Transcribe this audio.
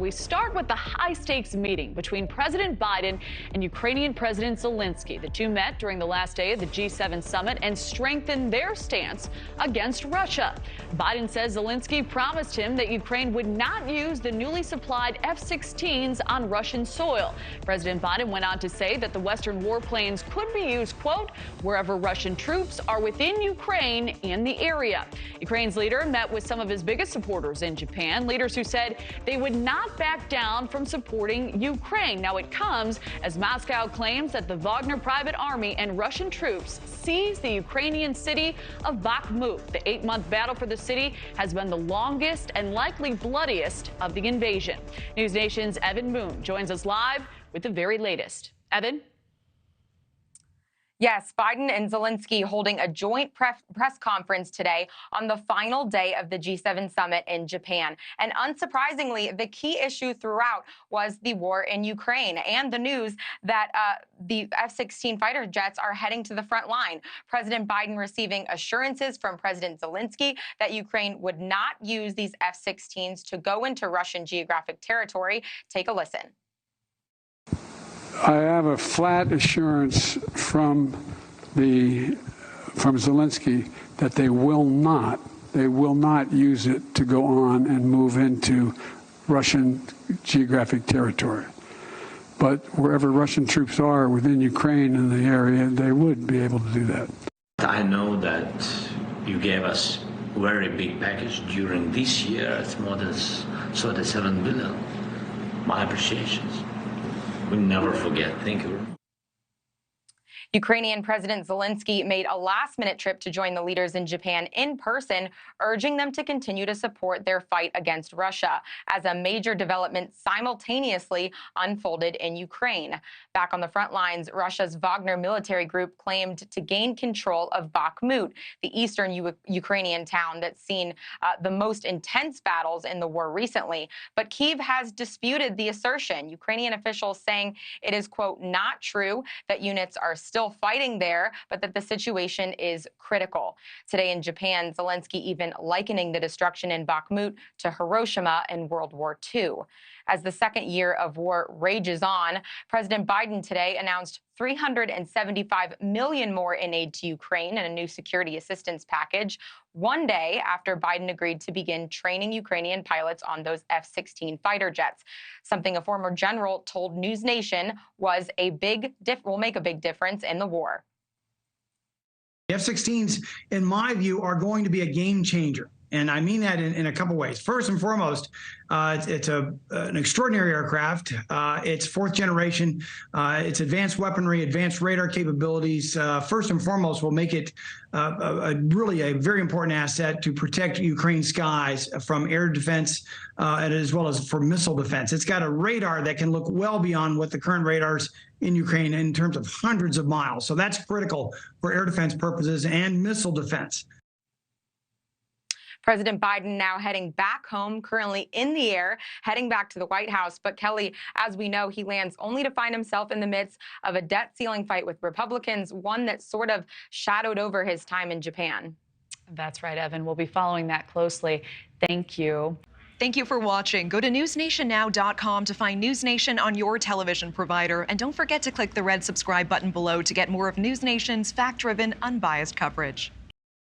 we start with the high-stakes meeting between President Biden and Ukrainian President Zelensky. The two met during the last day of the G7 summit and strengthened their stance against Russia. Biden says Zelensky promised him that Ukraine would not use the newly supplied F-16s on Russian soil. President Biden went on to say that the Western warplanes could be used, quote, wherever Russian troops are within Ukraine and the area. Ukraine's leader met with some of his biggest supporters in Japan, leaders who said they would not back down from supporting Ukraine. Now, it comes as Moscow claims that the Wagner private army and Russian troops seized the Ukrainian city of Bakhmut. The 8-month battle for the city has been the longest and likely bloodiest of the invasion. NewsNation's Evyn Moon joins us live with the very latest. Evyn? Yes, Biden and Zelensky holding a joint press conference today on the final day of the G7 summit in Japan. And unsurprisingly, the key issue throughout was the war in Ukraine and the news that the F-16 fighter jets are heading to the front line. President Biden receiving assurances from President Zelensky that Ukraine would not use these F-16s to go into Russian geographic territory. Take a listen. I have a flat assurance from Zelensky that they will not use it to go on and move into Russian geographic territory. But wherever Russian troops are within Ukraine in the area, they would be able to do that. I know that you gave us a very big package during this year. It's more than 37 billion. My appreciations. We never forget. Thank you. Ukrainian President Zelensky made a last-minute trip to join the leaders in Japan in person, urging them to continue to support their fight against Russia as a major development simultaneously unfolded in Ukraine. Back on the front lines, Russia's Wagner military group claimed to gain control of Bakhmut, the eastern Ukrainian town that's seen the most intense battles in the war recently. But Kyiv has disputed the assertion, Ukrainian officials saying it is, quote, not true that units are still fighting there, but that the situation is critical. Today in Japan, Zelensky even likening the destruction in Bakhmut to Hiroshima in World War II. As the second year of war rages on, President Biden today announced $375 million more in aid to Ukraine and a new security assistance package, one day after Biden agreed to begin training Ukrainian pilots on those F-16 fighter jets, something a former general told NewsNation was will make a big difference in the war. The F-16s, in my view, are going to be a game changer. And I mean that in a couple ways. First and foremost, it's an extraordinary aircraft. It's fourth generation. It's advanced weaponry, advanced radar capabilities. First and foremost, will make it really a very important asset to protect Ukraine's skies from air defense and as well as for missile defense. It's got a radar that can look well beyond what the current radars in Ukraine in terms of hundreds of miles. So that's critical for air defense purposes and missile defense. President Biden now heading back home, currently in the air, heading back to the White House. But Kelly, as we know, he lands only to find himself in the midst of a debt ceiling fight with Republicans, one that sort of shadowed over his time in Japan. That's right, Evyn. We'll be following that closely. Thank you. Thank you for watching. Go to newsnationnow.com to find NewsNation on your television provider. And don't forget to click the red subscribe button below to get more of NewsNation's fact-driven, unbiased coverage.